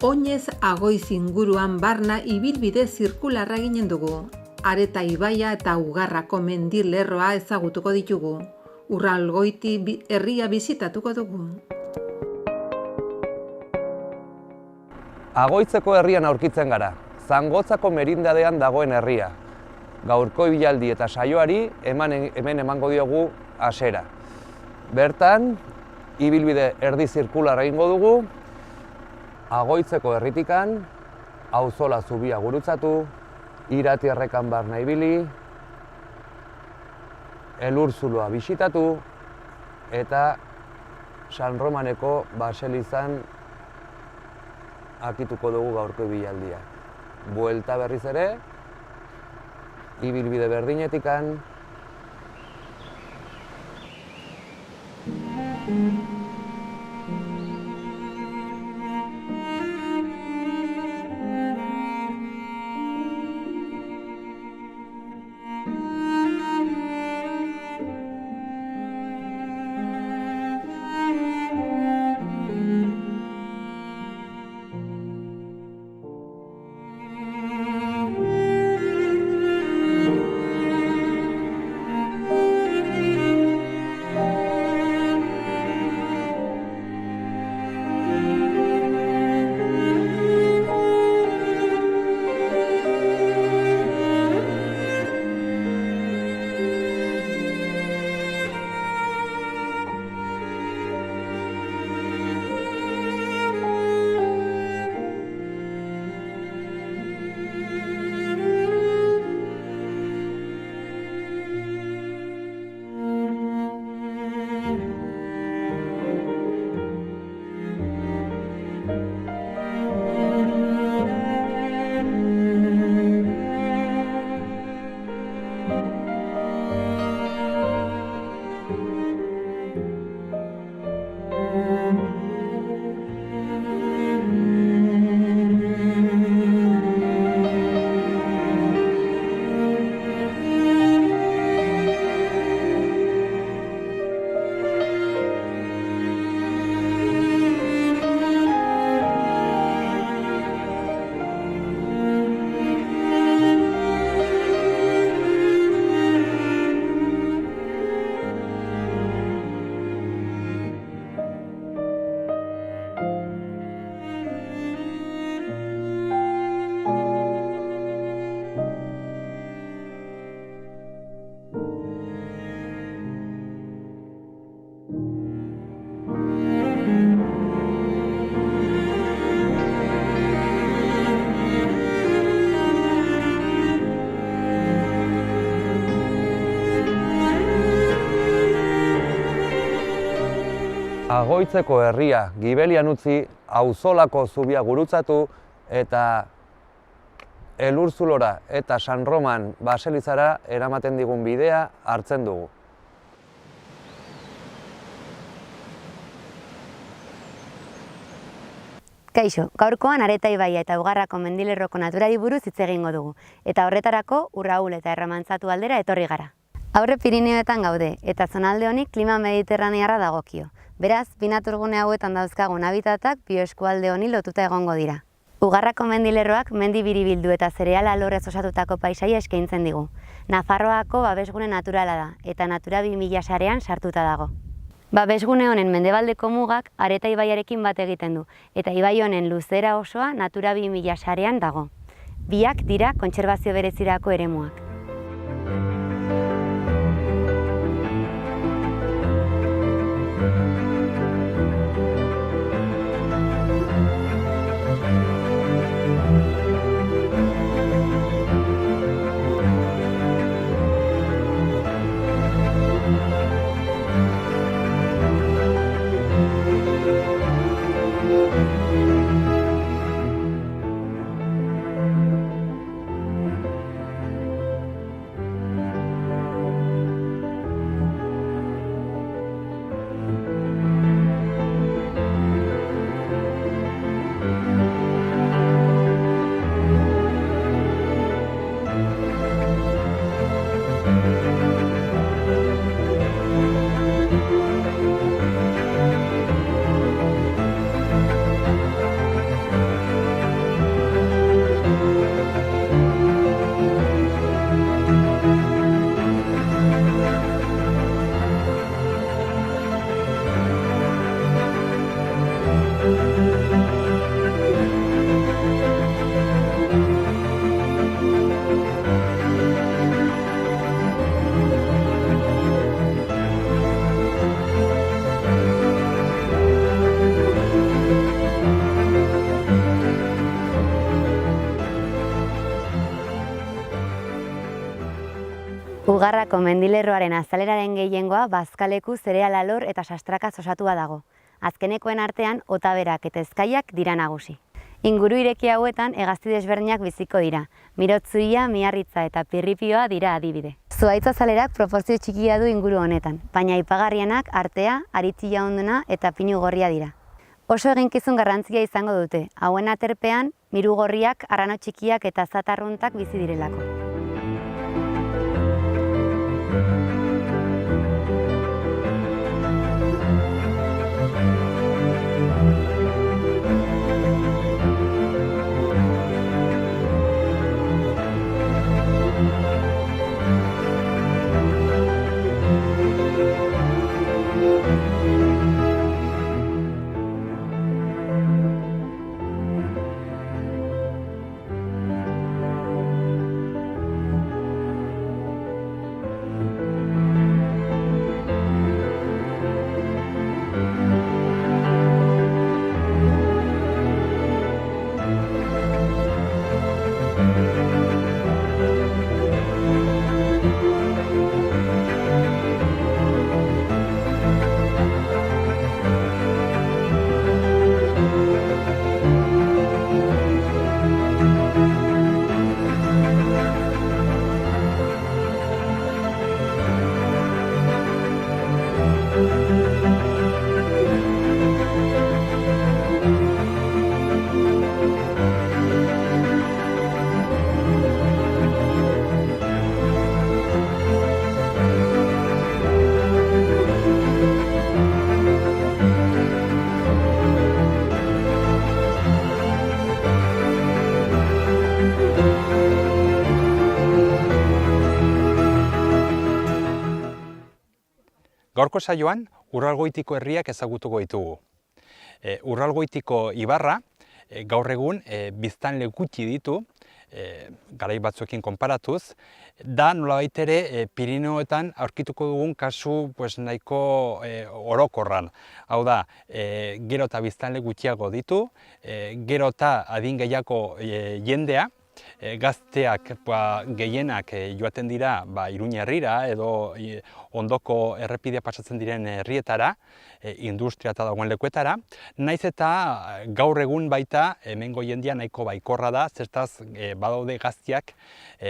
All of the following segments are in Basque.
Oinez Agoiz inguruan barna ibilbide zirkularra eginen dugu. Areta ibaia eta Ugarrako mendilerroa ezagutuko ditugu. Urralgoiti herria bisitatuko dugu. Agoitzeko herrian aurkitzen gara, Zangotzako merindadean dagoen herria. Gaurko ibilaldi eta saioari hemen emango diogu hasiera. Bertan, ibilbide erdi zirkularra egingo dugu, Agoitzeko herritikan, Auzola zubia gurutzatu, Iratiarrekan barna ibili, Elurzuloa bisitatu eta San Romaneko baselizan akituko dugu gaurko ibilaldia. Buelta berriz ere, ibilbide berdinetikan, Agoitzeko herria gibelian utzi, Auzolako zubia gurutzatu eta Elurzulora eta San Roman baselizara eramaten digun bidea hartzen dugu. Kaixo, gaurkoan Areta ibaia eta Ugarrako mendilerroko naturari buruz hitz egingo dugu, eta horretarako Urraul eta Erramantzatu aldera etorri gara. Aurre Pirineoetan gaude, eta zonalde honi klima mediterranearra dagokio. Beraz, bi naturgune hauetan dauzkagun habitatak bioeskualde honi lotuta egongo dira. Ugarrako mendilerroak mendi biribildu eta zereala alorrez osatutako paisaia eskaintzen digu. Nafarroako babesgune naturala da, eta Natura 2000 sarean sartuta dago. Babesgune honen mendebaldeko mugak Areta ibaiarekin bat egiten du, eta ibai honen luzera osoa Natura 2000 sarean dago. Biak dira kontserbazio berezirako eremuak. Ugarrako mendilerroaren azaleraren gehiengoa bazkaleku, zereal alor eta sastrakaz osatua dago. Azkenekoen artean otaberak eta ezkaiak dira nagusi. Inguru ireki hauetan hegazti desberdinak biziko dira. Mirotzuia, miarritza eta pirripioa dira adibide. Zuhaitz azalerak proportzio txikia du inguru honetan, baina aipagarrienak artea, aritzia honduna eta pinu gorria dira. Oso eginkizun garrantzia izango dute, hauen aterpean miru gorriak, arrano txikiak eta zatarruntak bizi direlako. Gaurko saioan, Urralgoitiko herriak ezagutuko ditugu. Urralgoitiko ibarra, gaur egun biztanle gutxi ditu, garai batzuekin konparatuz, da nolabait ere Pirinioetan aurkituko dugun kasu nahiko orokorran. Hau da, gero eta biztanle gutxiago ditu, gero eta adin gehiago jendea, gazteak gehienak joaten dira Iruña herrira edo ondoko errepidea pasatzen diren herrietara, industria eta dagoen lekuetara, naiz eta gaur egun baita hemengo jendea nahiko baikorra da, zertaz badaude gaztiak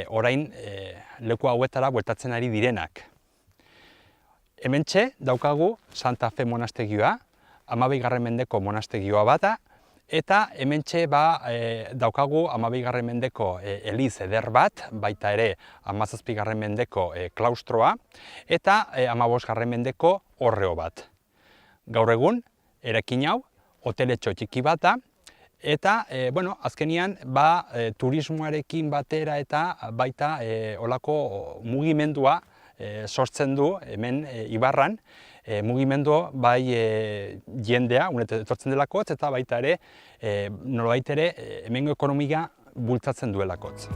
orain leku hauetara bueltatzen ari direnak. Hementxe daukagu Santa Fe monastegioa, 12. mendeko monastegioa bata, eta hementxe daukagu 12. mendeko eliz eder bat, baita ere 17. mendeko klaustroa, eta 15. mendeko horreo bat. Gaur egun, eraikin hau, hoteletxo txiki bata, eta azkenian turismoarekin batera eta baita olako mugimendua sortzen du hemen ibarran, mugimendu bai jendea, unetan etortzen delakotz, eta baita ere, nolabait ere, hemengo ekonomia bultzatzen duelakotz.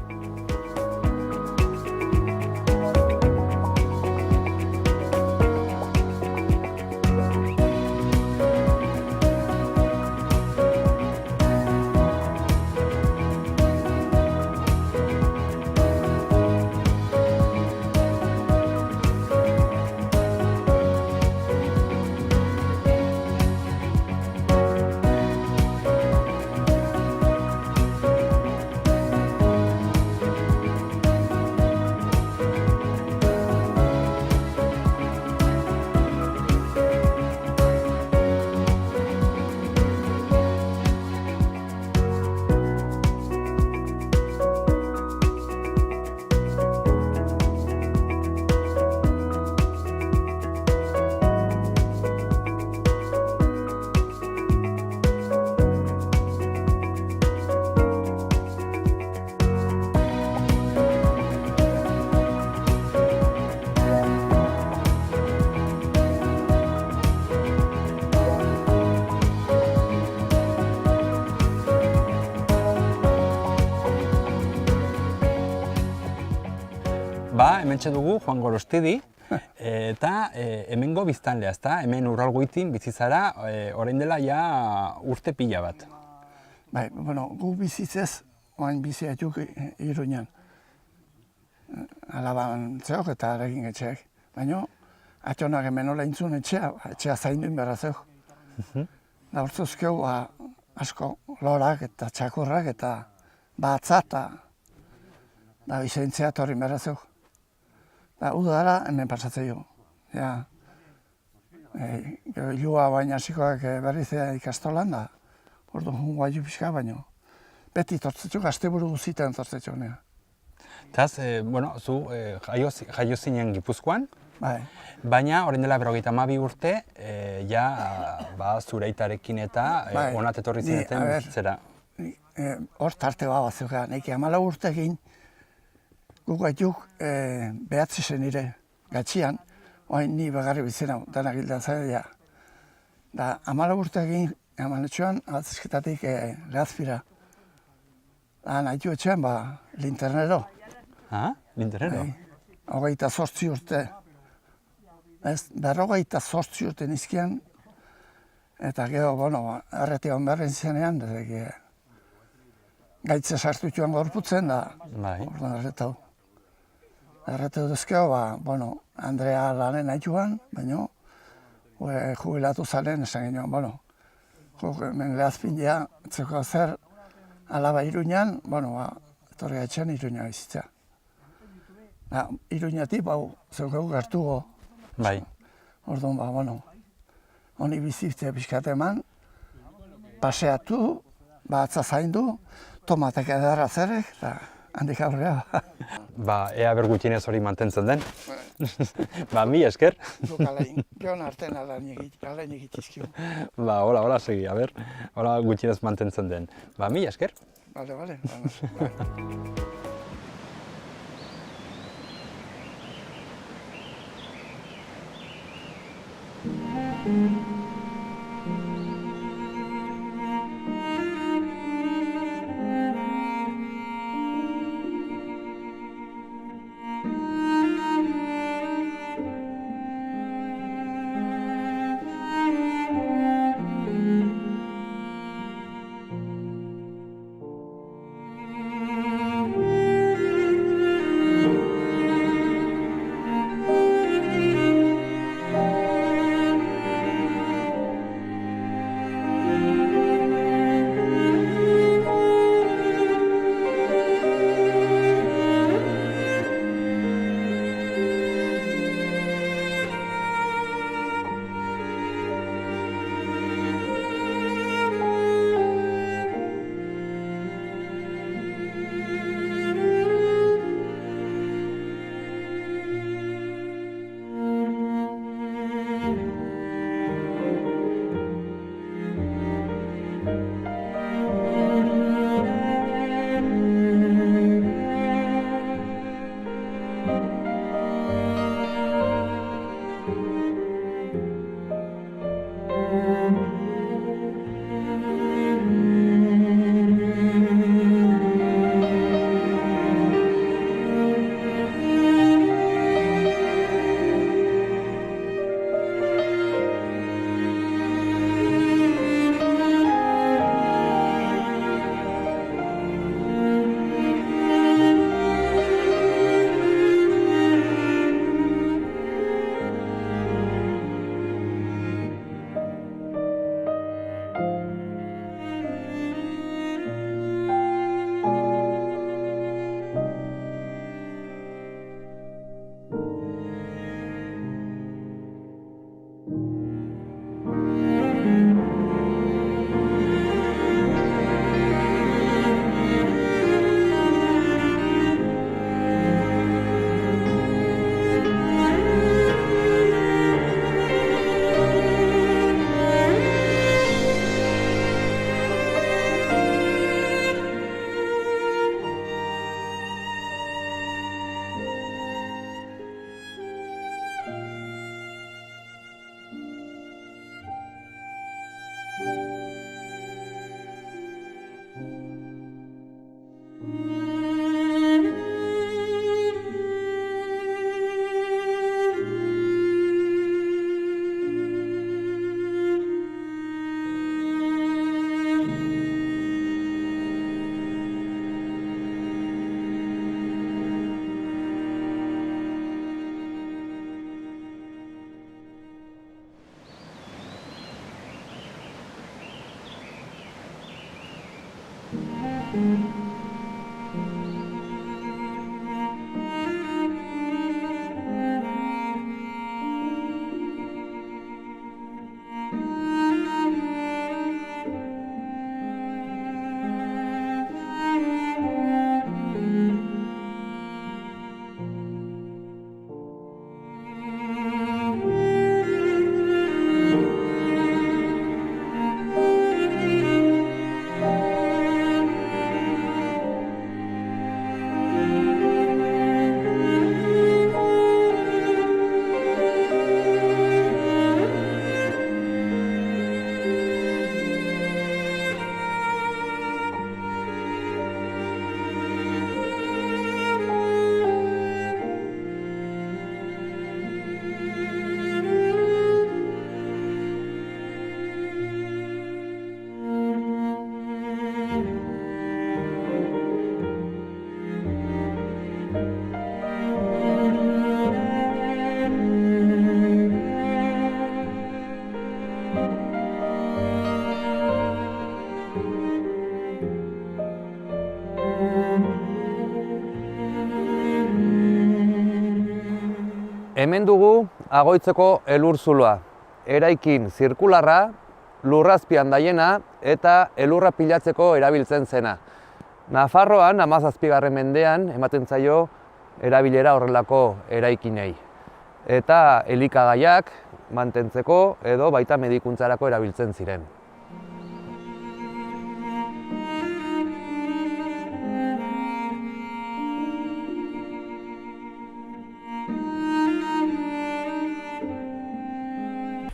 hementxe dugu Juan Gorostidi, eta hemengo biztanlea, ezta? Hemen Uralgoitin bizi zara, orain dela ja urte pila bat. Bai, bueno, gu bizitzez, oain biziatuk Iruñan. Alaban zeok eta aregin etxeak. Baina, atxonak hemen hola intzun etxea zainduin behar zeok. Da hortzuzkeu, asko lorak eta txakurrak eta batza eta da bizentzea torri behar zeok. Da, udara hemen pasatzei jo. Ja, ilua baina hasikoak berrizea ikastolan da, ordu jungoa ju pixka baino. Beti tortzetxuk, asteburu guztietan tortzetxuk nea. Taz, bueno, zu jaio zinen Gipuzkoan, Bai. baina orain dela 52 urte, ja zure aitarekin eta honat etorri zineten zera. Hor tarte bat zeuka, neki 14 urtekin guk gaituk behatzi zen nire gatxian, oain ni bagarri bizena, dana gildan zaila. Da, 14 urtekin, amanetxoan, atzizketatik lehazpira. Da, nahi etxean, linternero. Linternero? Hogeita 8 urte. Berrogeita 8 urte nizkian, eta gero, bueno, erretion berren zenean, gaitze sartu joan gorputzen, da, orduan erretau. Erretau duzkeo, bueno, Andrea lanen nahi joan, baina jubilatu zalen esan genioan, bueno, hemen lehazpindea, etzeko zer, alaba Iruñan, bueno, etorri etxean Iruña bizitza. Iruñatik, zeukegu gertugo. Bai. Orduan, bueno, honi bizitzea pixkat eman, paseatu, atza zaindu, tomatek edarra zerek, eta handik aurrea. Ea bergutxinez hori mantentzen den. Mi esker. Geon arten alain egitizkio. Hola, segi, hola gutxinez mantentzen den. Mi esker. Bale. Hemen dugu Agoitzeko elurzuloa, eraikin zirkularra, lurrazpian daiena eta elurra pilatzeko erabiltzen zena. Nafarroan 17. mendean ematen zaio erabilera horrelako eraikinei. Eta elikagaiak mantentzeko edo baita medikuntzarako erabiltzen ziren.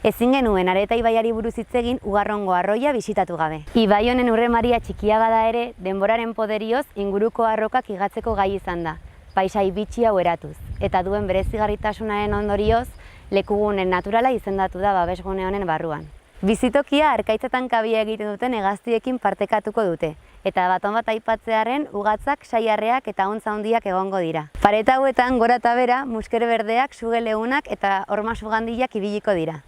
Ezin genuen Areta ibaiari buruz hitz egin Ugarrongo arroia bisitatu gabe. Ibai honen urremaria txikia bada ere, denboraren poderioz inguruko arrokak igatzeko gai izan da, paisai bitxi hau eratuz. Eta duen berezigarritasunaren ondorioz, lekugunen naturala izendatu da babesgune honen barruan. Bizitokia arkaitzetan kabia egiten duten hegaztiekin partekatuko dute, eta baton bat aipatzearen ugatzak, saiarreak eta hontza handiak egongo dira. Pareta hauetan gora eta bera, musker berdeak, suge leunak eta horma sugandilak ibiliko dira.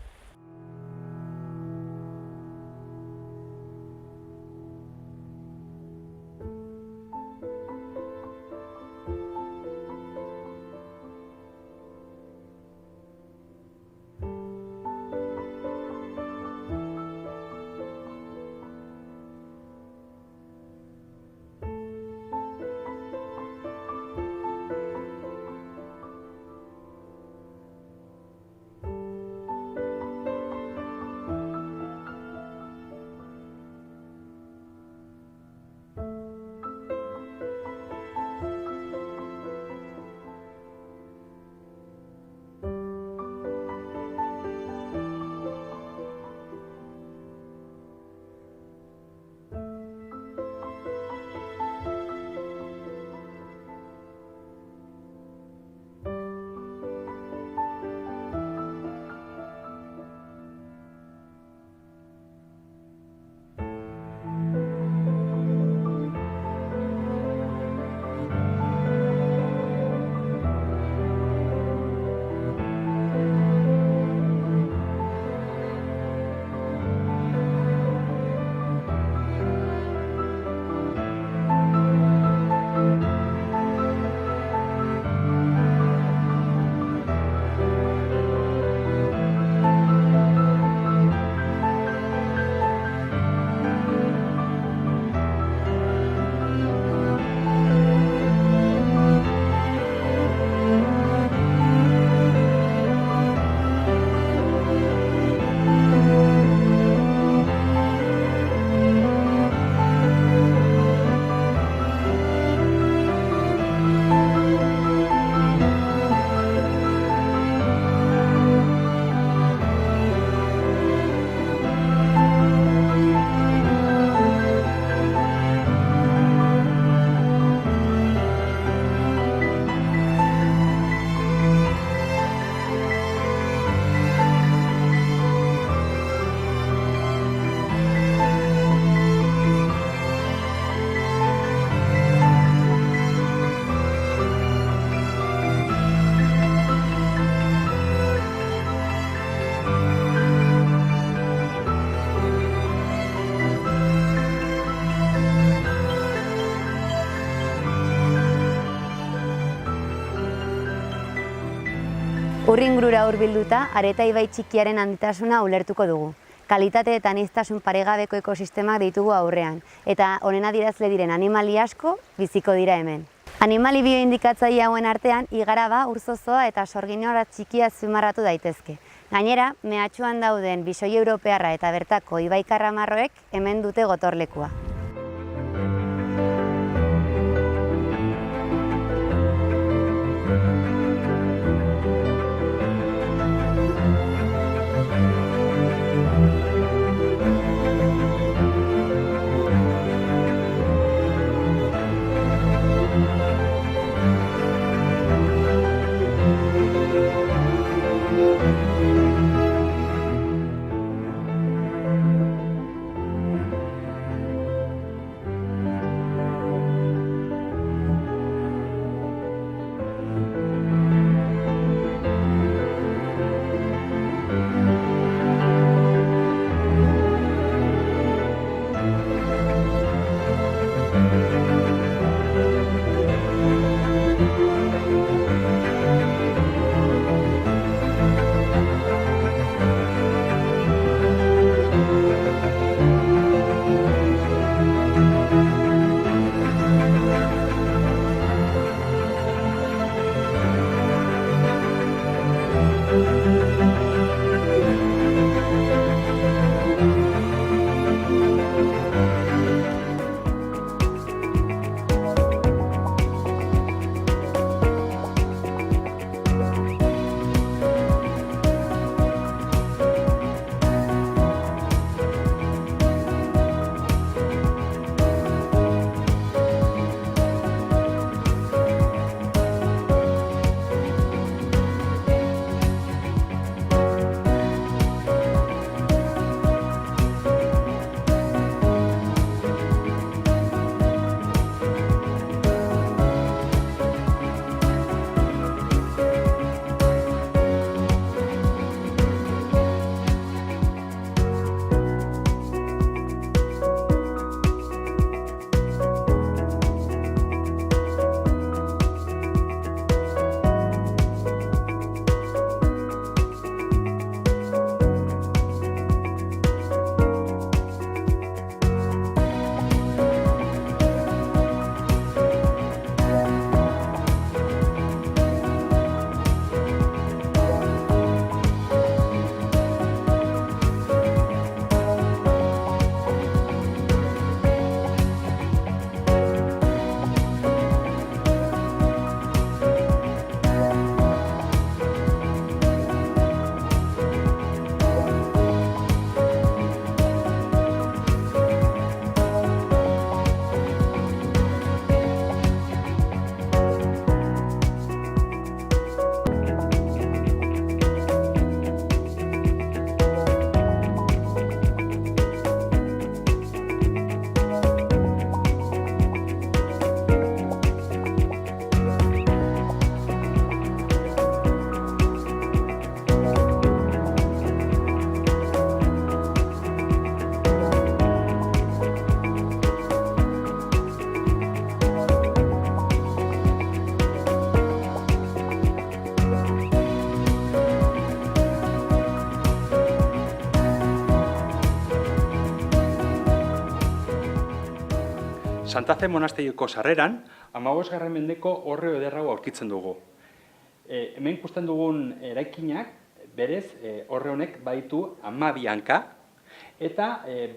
Aurri ingurura hurbilduta, Areta ibai txikiaren handitasuna ulertuko dugu. Kalitate eta aniztasun paregabeko ekosistemak ditugu aurrean, eta honen adierazle diren animali asko biziko dira hemen. Animali bioindikatzaile hauen artean, igaraba, urzozoa eta sorginora txikia azpimarratu daitezke. Gainera, mehatxuan dauden bisoi europearra eta bertako ibai karramarroek hemen dute gotorlekua. Santa Fe monastegioko sarreran, 15. mendeko orreo ederra hau aurkitzen dugu. Hemen ikusten dugun eraikinak, berez, orre honek baitu 12 hanka, eta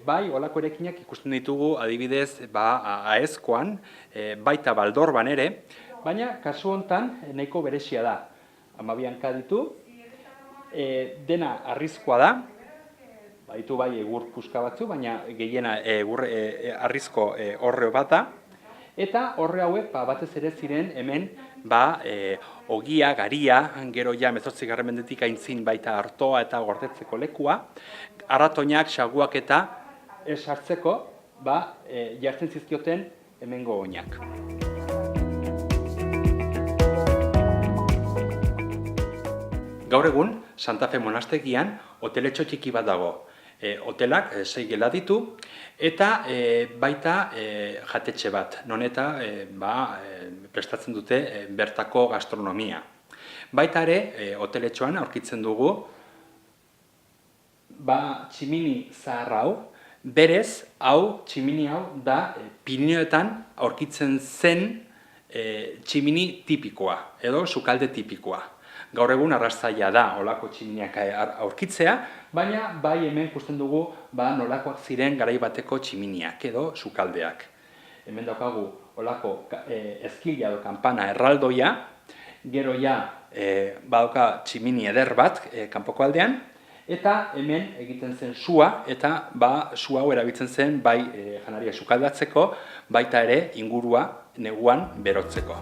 bai olako eraikinak ikusten ditugu adibidez Aezkoan, baita Baldorban ere, baina kasu hontan nahiko berezia da. 12 hanka ditu, dena harrizkoa da, baitu bai egur puska batzu, baina gehiena harrizko orreo bata, eta orre hauek batez ere ziren hemen ogia, garia, gero ja 18. mendetik aintzin baita artoa eta gordetzeko lekua, arratoinak, xaguak eta sartzeko jartzen zizkioten hemengo oinak. Gaur egun, Santa Fe monastegian hoteletxo txiki bat dago. Hotelak 6 gela ditu eta baita jatetxe bat, non eta prestatzen dute bertako gastronomia. Baita ere, hoteletxoan aurkitzen dugu, tximini zahar hau, berez, tximini hau da Pirinioetan aurkitzen zen tximini tipikoa, edo sukalde tipikoa. Gaur egun arrazaia da olako tximiniak aurkitzea, baina bai hemen ikusten dugu nolakoak ziren garai bateko tximiniak edo sukaldeak. Hemen daukagu olako ezkila edo kanpana erraldoia, gero badauka tximini eder bat kanpoko aldean, eta hemen egiten zen sua, eta su hau erabiltzen zen bai janaria sukaldatzeko, baita ere ingurua neguan berotzeko.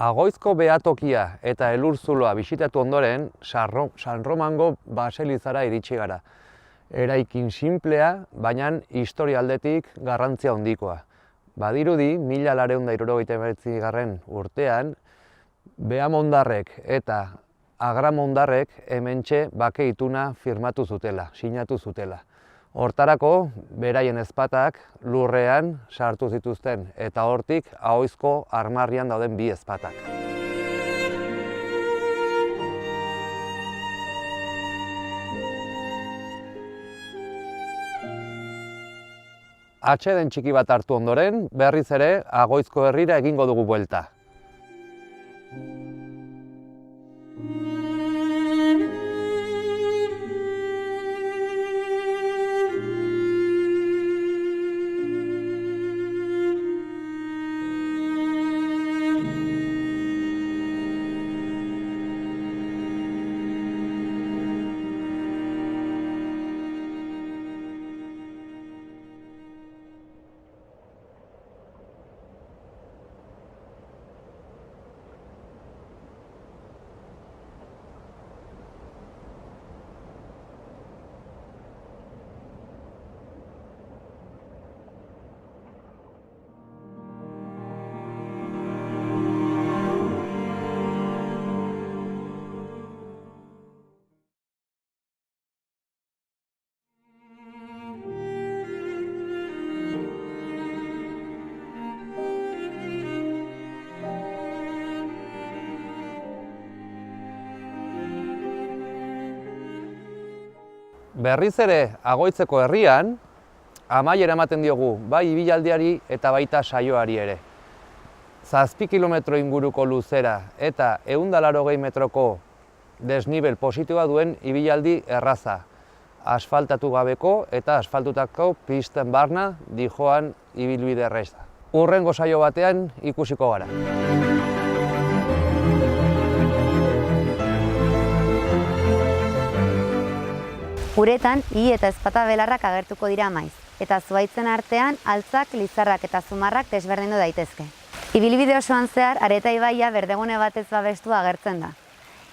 Agoizko behatokia eta elurzuloa bisitatu ondoren, San Romango baselizara iritsi gara. Eraikin sinplea, baina historia aldetik garrantzia handikoa. Badirudi, 1979 urtean, Beamondarrek eta Agramondarrek hementxe bake ituna firmatu zutela, sinatu zutela. Hortarako, beraien ezpatak lurrean sartu zituzten, eta hortik Ahoizko armarrian dauden bi ezpatak. Atseden txiki bat hartu ondoren, berriz ere Agoizko herrira egingo dugu buelta. Berriz ere Agoitzeko herrian, amaiera ematen diogu bai ibilaldiari eta baita saioari ere. 7 kilometro inguruko luzera eta 180 metroko desnibel positiboa duen ibilaldi erraza. Asfaltatu gabeko eta asfaltutako pisten barna dijoan ibilbide erraza. Hurrengo saio batean ikusiko gara. Uretan, eta ezpata belarrak agertuko dira maiz, eta zuhaitzen artean altzak, lizarrak eta zumarrak desberdindu daitezke. Ibilbide osoan zehar, Areta ibaia berdegune batez babestua agertzen da.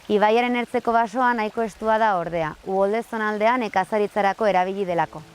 Ibaiaren ertzeko basoa nahiko estua da ordea, Uholde zonaldean nekazaritzarako erabili delako.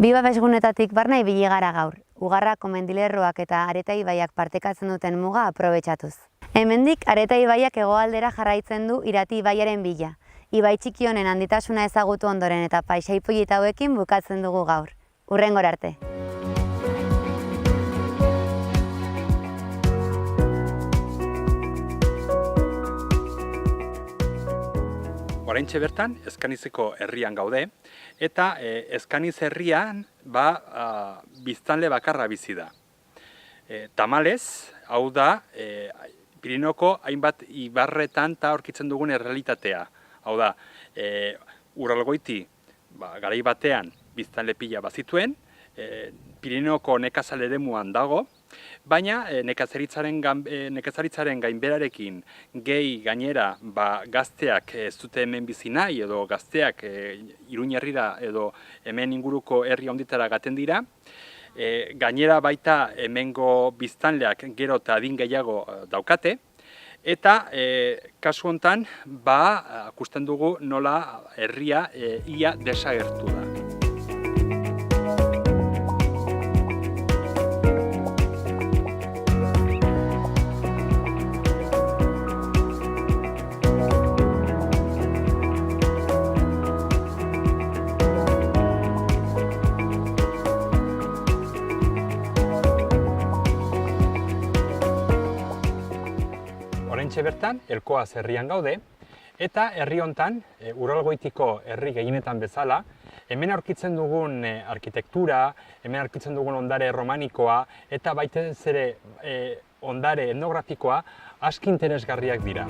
Bi babesgunetatik barna ibili gara gaur, Ugarrako mendilerroak eta Areta ibaiak partekatzen duten muga aprobetxatuz. Hemendik Areta ibaiak hegoaldera jarraitzen du Irati ibaiaren bila. Ibai txiki honen handitasuna ezagutu ondoren eta paisaipolit hauekin bukatzen dugu gaur. Hurrengora arte. Oraintxe bertan, Ezkanizeko herrian gaude, eta Ezkaniz herrian biztanle bakarra bizi da. Tamalez, hau da, Pirinoko hainbat ibarretan aurkitzen dugun errealitatea. Hau da, Uralgoiti garai batean biztanle pila bazituen, Pirinoko nekazal eremuan dago, baina nekazaritzaren gainberarekin gehi gainera gazteak ez dute hemen bizi nahi edo gazteak Iruin herrira edo hemen inguruko herri handitara gaten dira. Gainera baita hemengo biztanleak gero eta adin gehiago daukate. Eta kasu honetan ikusten dugu nola herria ia desagertu da. hementxe bertan, Elkoaz herrian gaude, eta herri hontan, Uralgoitiko herri gehienetan bezala, hemen aurkitzen dugun arkitektura, hemen aurkitzen dugun ondare romanikoa, eta baita ere ondare etnografikoa aski interesgarriak dira.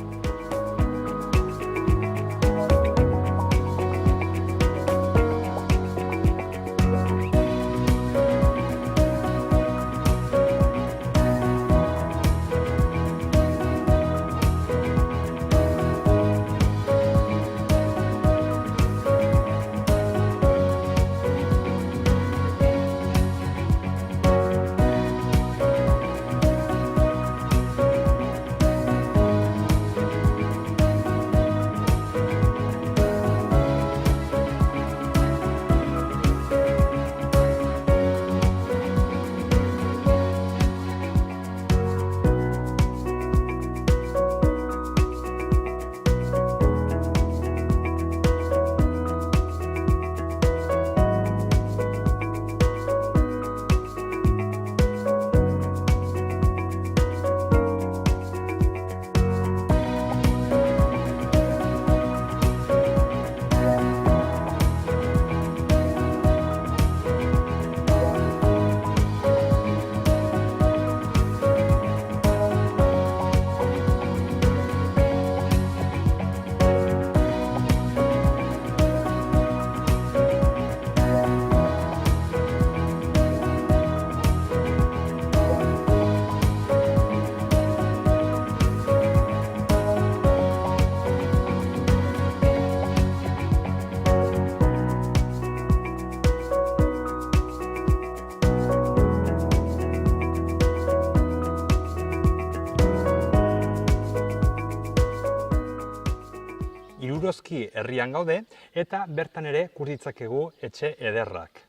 Irurozki herrian gaude eta bertan ere ikus ditzakegu etxe ederrak.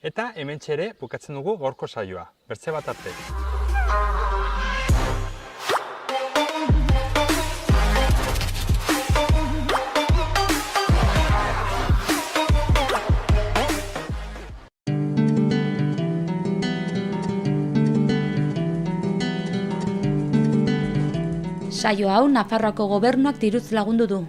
Eta hementxe ere bukatzen dugu gaurko saioa. Bertze bat arte. Saio hau Nafarroako Gobernuak diruz lagundu du.